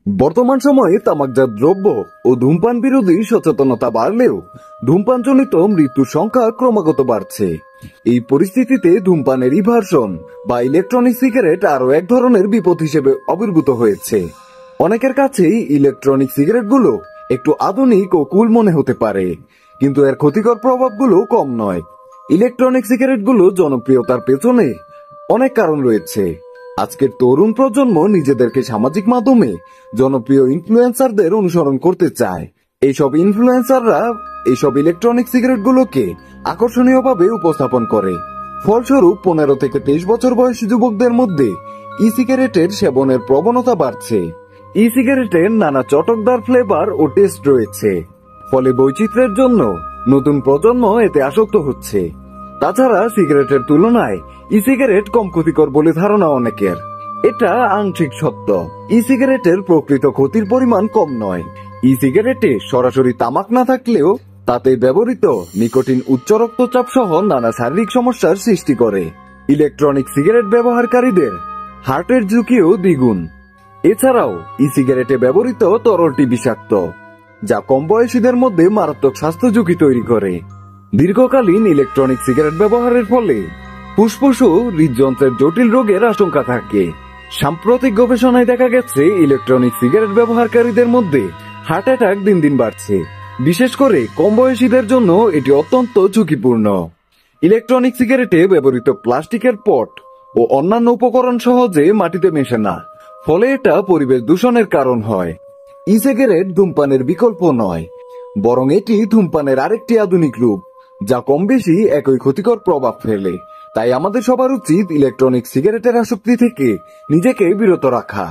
বর্তমান সময়ে তামাকজাত দ্রব্য ও ধূমপান বিরোধী সচেতনতা বাড়লেও ধূমপানজনিত মৃত্যুর সংখ্যা ক্রমাগত বাড়ছে। এই পরিস্থিতিতে ধূমপানের রিভার্সন বা ইলেকট্রনিক সিগারেট আরো এক ধরনের বিপদ হিসেবে আবির্ভূত হয়েছে। অনেকের কাছেই ইলেকট্রনিক সিগারেটগুলো একটু আধুনিক ও কুল মনে হতে পারে, কিন্তু এর ক্ষতিকর প্রভাবগুলো কম নয়। ইলেকট্রনিক সিগারেটগুলো জনপ্রিয়তার পেছনে অনেক কারণ রয়েছে। আজকের তরুণ প্রজন্ম নিজেদেরকে সামাজিক মাধ্যমে জনপ্রিয় ইনফ্লুয়েন্সারদের অনুসরণ করতে চায়। এইসব ইনফ্লুয়েন্সাররা এইসব ইলেকট্রনিক সিগারেটগুলোকে আকর্ষণীয়ভাবে উপস্থাপন করে। ফলস্বরূপ 15 থেকে 23 বছর বয়সী যুবকদের মধ্যে ই সিগারেটের সেবনের প্রবণতা বাড়ছে। ই সিগারেটের নানা চটকদার ফ্লেভার ও টেস্ট রয়েছে, ফলে বৈচিত্র্যের জন্য নতুন প্রজন্ম এতে আসক্ত হচ্ছে। তাছাড়া সিগারেটের তুলনায় ই সিগারেট কম ক্ষতিকর বলে ধারণা অনেকের। এটা আংশিক সত্য। ই সিগারেটের প্রকৃত ক্ষতির পরিমাণ কম নয়। ই সিগারেটে সরাসরি তামাক না থাকলেও তাতে ব্যবহৃত নিকোটিন উচ্চ রক্তচাপ সহ নানা শারীরিক সমস্যার সৃষ্টি করে। ইলেকট্রনিক সিগারেট ব্যবহারকারীদের হার্টের ঝুঁকিও দ্বিগুণ। এছাড়াও ই সিগারেটে ব্যবহৃত তরলটি বিষাক্ত, যা কম বয়সীদের মধ্যে মারাত্মক স্বাস্থ্য ঝুঁকি তৈরি করে। দীর্ঘকালীন ইলেকট্রনিক সিগারেট ব্যবহারের ফলে ফুসফুস ও হৃদযন্ত্রের জটিল রোগের আশঙ্কা থাকে। সাম্প্রতিক গবেষণায় দেখা গেছে ইলেকট্রনিক সিগারেট ব্যবহারকারীদের মধ্যে হার্ট অ্যাটাক দিন দিন বাড়ছে। বিশেষ করে কম বয়সীদের জন্য এটি অত্যন্ত ঝুঁকিপূর্ণ। ইলেকট্রনিক সিগারেটে ব্যবহৃত প্লাস্টিকের পট ও অন্যান্য উপকরণ সহজে মাটিতে মেশে না, ফলে এটা পরিবেশ দূষণের কারণ হয়। ই সিগারেট ধূমপানের বিকল্প নয়, বরং এটি ধূমপানের আরেকটি আধুনিক রূপ, যা কম বেশি একই ক্ষতিকর প্রভাব ফেলে। তাই আমাদের সবার উচিত ইলেকট্রনিক সিগারেটের আসক্তি থেকে নিজেকে বিরত রাখা।